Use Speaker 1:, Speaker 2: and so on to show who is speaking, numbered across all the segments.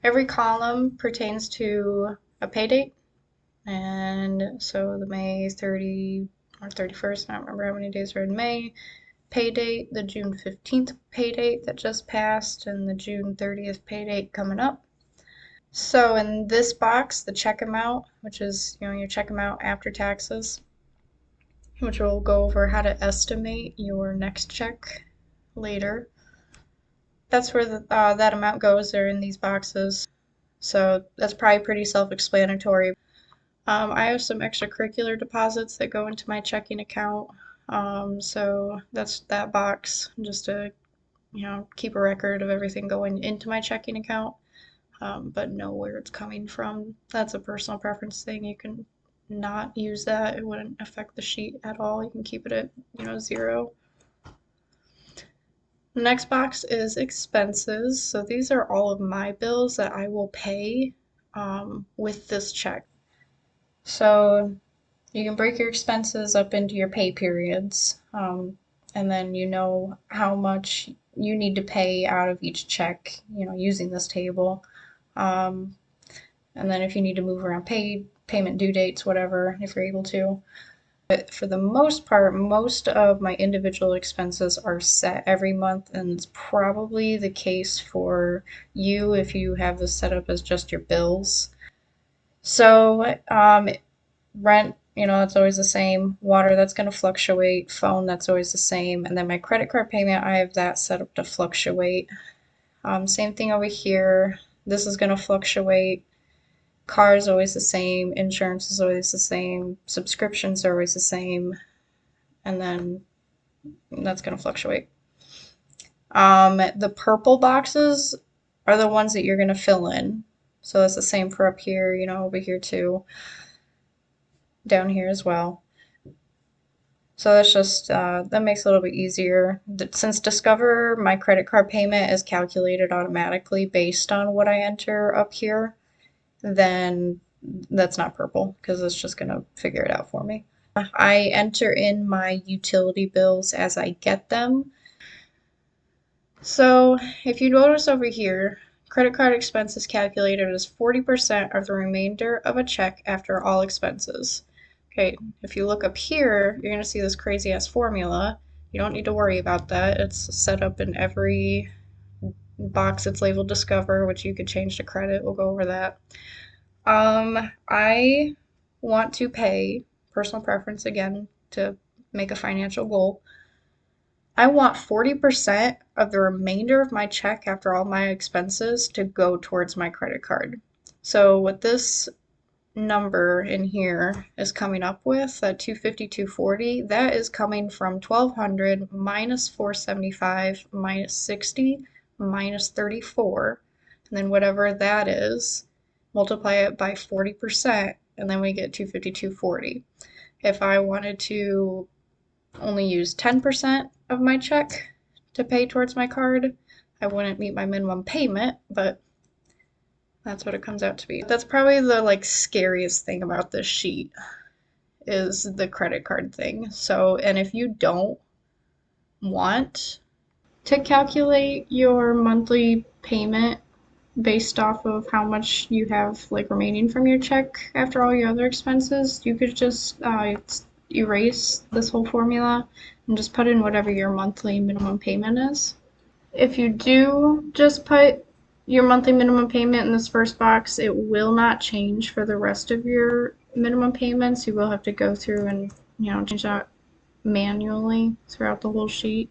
Speaker 1: Every column pertains to a pay date, and so the May 30 or 31st, I don't remember how many days are in May, pay date, the June 15th pay date that just passed, and the June 30th pay date coming up. So in this box, the check amount, which is your check amount after taxes, which will go over how to estimate your next check later. That's where that amount goes. They're in these boxes. So that's probably pretty self-explanatory. I have some extracurricular deposits that go into my checking account. So that's that box, just to keep a record of everything going into my checking account, but know where it's coming from. That's a personal preference thing. You can not use that. It wouldn't affect the sheet at all. You can keep it at, 0. The next box is expenses. So these are all of my bills that I will pay with this check. So you can break your expenses up into your pay periods, and then you know how much you need to pay out of each check, using this table. Um, and then if you need to move around payment due dates, whatever, if you're able to. But for the most part, most of my individual expenses are set every month, and it's probably the case for you if you have this set up as just your bills. So, rent, that's always the same. Water, that's going to fluctuate. Phone, that's always the same. And then my credit card payment, I have that set up to fluctuate. Same thing over here. This is going to fluctuate. Car is always the same. Insurance is always the same. Subscriptions are always the same. And then that's going to fluctuate. The purple boxes are the ones that you're going to fill in. So that's the same for up here, over here too. Down here as well. So that's just, that makes it a little bit easier. Since Discover, my credit card payment is calculated automatically based on what I enter up here, then that's not purple because it's just going to figure it out for me. I enter in my utility bills as I get them. So if you notice over here, credit card expense is calculated as 40% of the remainder of a check after all expenses. Okay, if you look up here, you're going to see this crazy ass formula. You don't need to worry about that. It's set up in every box it's labeled Discover, which you could change to credit. We'll go over that. I want to pay, personal preference again, to make a financial goal. I want 40% of the remainder of my check after all my expenses to go towards my credit card. So what this number in here is coming up with, that 250, that is coming from 1200 minus 475 minus 60 minus 34, and then whatever that is, multiply it by 40%, and then we get 250. If I wanted to only use 10% of my check to pay towards my card, I wouldn't meet my minimum payment, but that's what it comes out to be. That's probably the scariest thing about this sheet is the credit card thing. So, and if you don't want to calculate your monthly payment based off of how much you have remaining from your check after all your other expenses, you could just erase this whole formula and just put in whatever your monthly minimum payment is. If you do just put your monthly minimum payment in this first box, it will not change for the rest of your minimum payments. You will have to go through and change that manually throughout the whole sheet.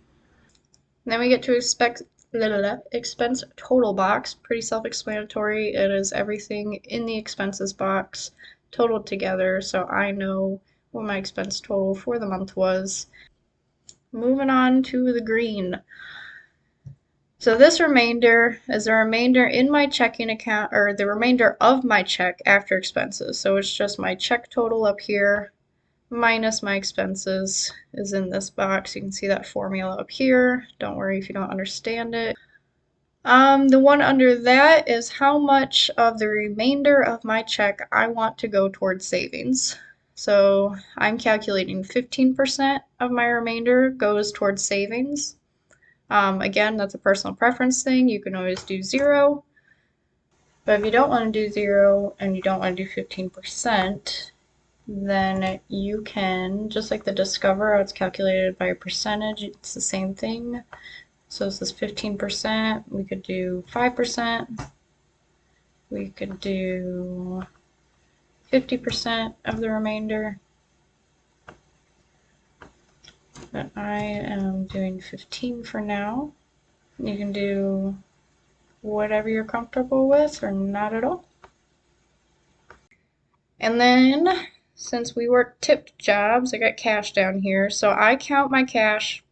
Speaker 1: And then we get to expense total box. Pretty self-explanatory. It is everything in the expenses box totaled together, so I know what my expense total for the month was. Moving on to the green. So this remainder is the remainder in my checking account, or the remainder of my check after expenses. So it's just my check total up here minus my expenses is in this box. You can see that formula up here. Don't worry if you don't understand it. The one under that is how much of the remainder of my check I want to go towards savings. So I'm calculating 15% of my remainder goes towards savings. Again, that's a personal preference thing. You can always do 0. But if you don't want to do 0 and you don't want to do 15%, then you can, just like the Discover, it's calculated by a percentage, it's the same thing. So this is 15%, we could do 5%, we could do 50% of the remainder, but I am doing 15 for now. You can do whatever you're comfortable with or not at all. And then since we work tipped jobs, I got cash down here. So I count my cash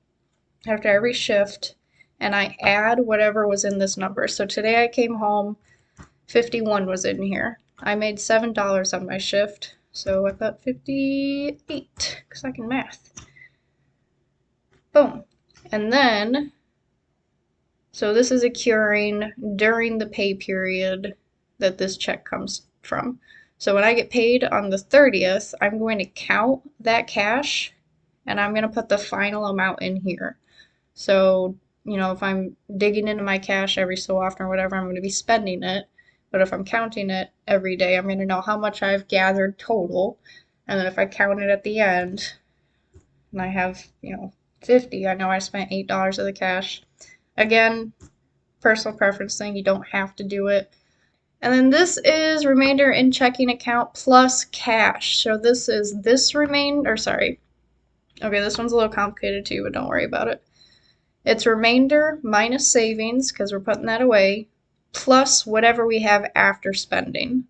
Speaker 1: after every shift and I add whatever was in this number. So today I came home, 51 was in here. I made $7 on my shift. So I put 58 because I can math. Boom. And then, so this is accruing during the pay period that this check comes from. So when I get paid on the 30th, I'm going to count that cash and I'm going to put the final amount in here. So, you know, if I'm digging into my cash every so often or whatever, I'm going to be spending it. But if I'm counting it every day, I'm going to know how much I've gathered total. And then if I count it at the end and I have, 50, I know I spent $8 of the cash. Again, personal preference thing, you don't have to do it. And then this is remainder in checking account plus cash. So this is this remainder, sorry. Okay, this one's a little complicated too, but don't worry about it. It's remainder minus savings, because we're putting that away, plus whatever we have after spending.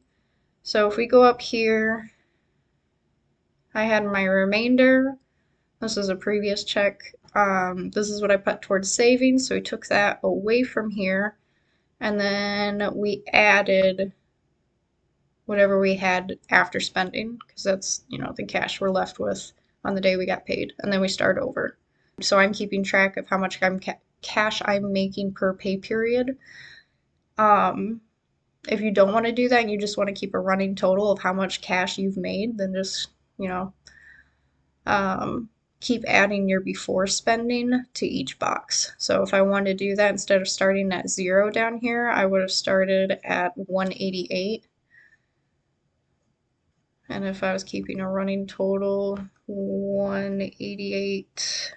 Speaker 1: So if we go up here, I had my remainder. This is a previous check. This is what I put towards savings, so we took that away from here. And then we added whatever we had after spending, because that's, the cash we're left with on the day we got paid. And then we start over. So I'm keeping track of how much cash I'm making per pay period. If you don't want to do that and you just want to keep a running total of how much cash you've made, then just, keep adding your before spending to each box. So if I wanted to do that, instead of starting at 0 down here, I would have started at 188. And if I was keeping a running total, 188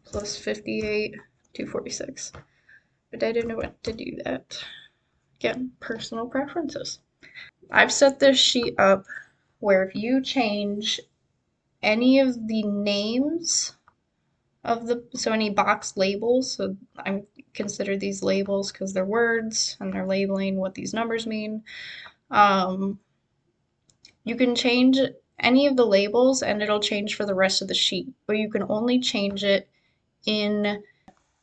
Speaker 1: plus 58, 246. But I didn't want to do that. Again, personal preferences. I've set this sheet up where if you change any of the names of so any box labels, so I consider these labels because they're words and they're labeling what these numbers mean. You can change any of the labels and it'll change for the rest of the sheet, but you can only change it in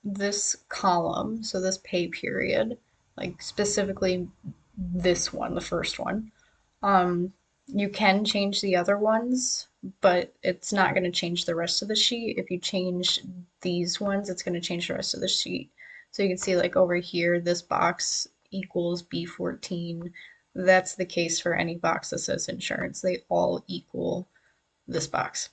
Speaker 1: this column, so this pay period, like specifically this one, the first one. You can change the other ones, but it's not going to change the rest of the sheet. If you change these ones, it's going to change the rest of the sheet. So you can see like over here, this box equals B14. That's the case for any box that says insurance. They all equal this box,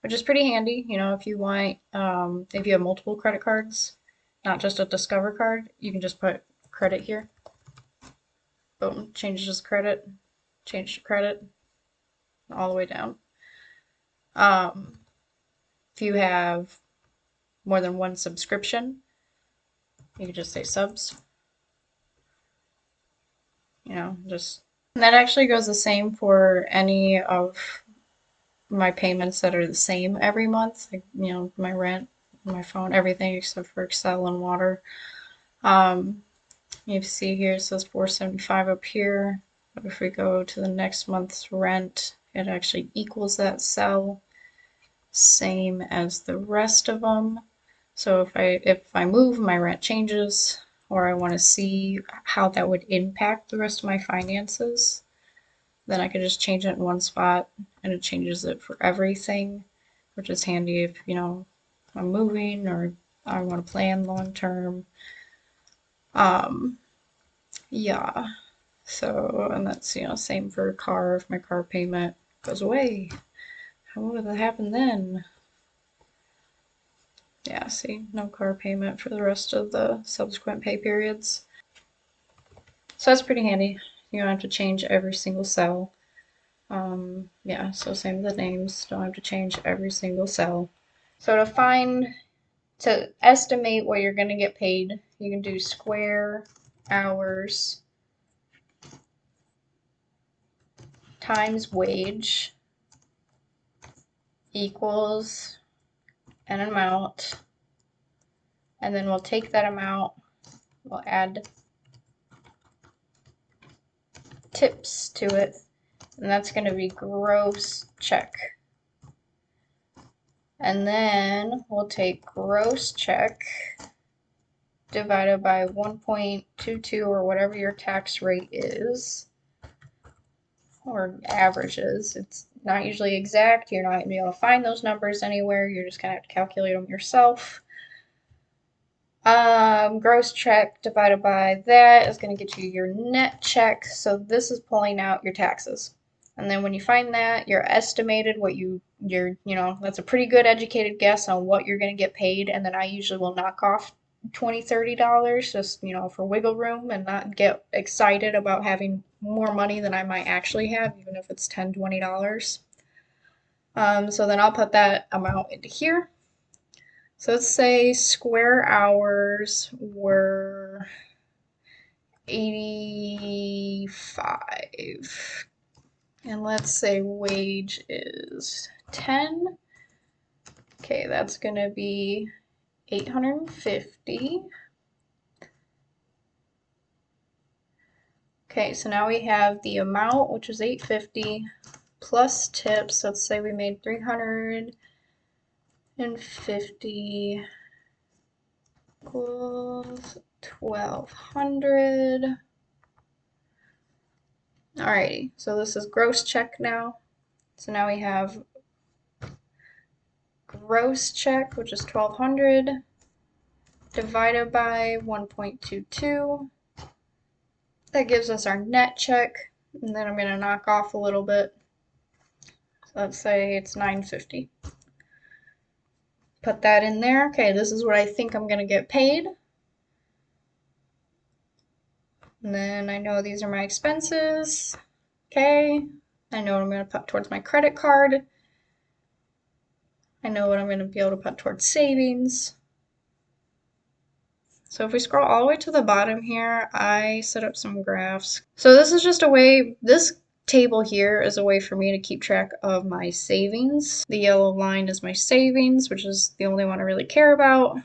Speaker 1: which is pretty handy. If you want, if you have multiple credit cards, not just a Discover card, you can just put credit here. Boom, changes credit, change to credit, all the way down. If you have more than one subscription, you can just say subs. Just, and that actually goes the same for any of my payments that are the same every month, like, my rent, my phone, everything except for Excel and water. You see here it says $475 up here, but if we go to the next month's rent, it actually equals that cell, same as the rest of them. So if I move, my rent changes, or I want to see how that would impact the rest of my finances, then I could just change it in one spot and it changes it for everything, which is handy if, I'm moving or I want to plan long term. Yeah. So, and that's, same for a car. If my car payment goes away, what would happen then? Yeah, see, no car payment for the rest of the subsequent pay periods. So that's pretty handy. You don't have to change every single cell. Yeah, so same with the names. Don't have to change every single cell. So to estimate what you're going to get paid, you can do square hours times wage equals an amount, and then we'll take that amount, we'll add tips to it, and that's going to be gross check. And then we'll take gross check divided by 1.22 or whatever your tax rate is, or average is. It's not usually exact. You're not going to be able to find those numbers anywhere. You're just going to have to calculate them yourself. Gross check divided by that is going to get you your net check. So this is pulling out your taxes. And then when you find that, your estimated what that's a pretty good educated guess on what you're going to get paid. And then I usually will knock off $20, $30 just, for wiggle room and not get excited about having more money than I might actually have, even if it's $10, $20. So then I'll put that amount into here. So let's say square hours were 85. And let's say wage is 10. Okay, that's going to be 850. Okay, so now we have the amount, which is 850, plus tips. Let's say we made 350 equals 1200. Alrighty, so this is gross check now. So now we have gross check, which is 1200, divided by 1.22. That gives us our net check, and then I'm going to knock off a little bit. So let's say it's 950. Put that in there. Okay, this is what I think I'm going to get paid. And then I know these are my expenses. Okay, I know what I'm going to put towards my credit card. I know what I'm going to be able to put towards savings. So if we scroll all the way to the bottom here, I set up some graphs. So this is just a way, this table here is a way for me to keep track of my savings. The yellow line is my savings, which is the only one I really care about.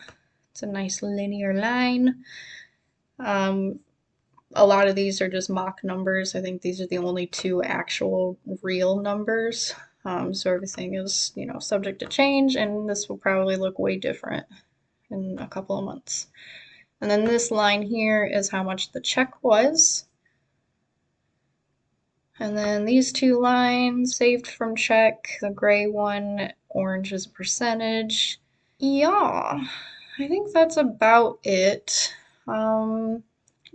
Speaker 1: It's a nice linear line. A lot of these are just mock numbers. I think these are the only two actual real numbers. So everything is, subject to change, and this will probably look way different in a couple of months. And then this line here is how much the check was. And then these two lines, saved from check, the gray one, orange is a percentage. Yeah, I think that's about it.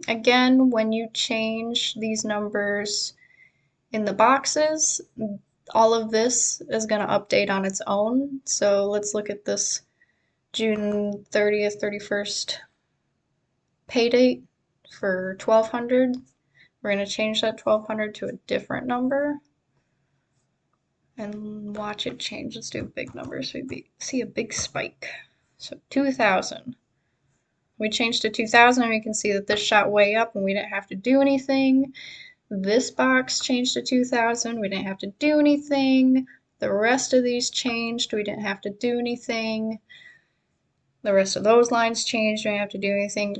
Speaker 1: Again, when you change these numbers in the boxes, all of this is going to update on its own. So let's look at this June 30th, 31st pay date for 1200. We're going to change that 1200 to a different number and watch it change. Let's do a big number so we see a big spike. So 2000. We changed to 2000 and we can see that this shot way up and we didn't have to do anything. This box changed to 2000. We didn't have to do anything. The rest of these changed. We didn't have to do anything. The rest of those lines changed. We didn't have to do anything.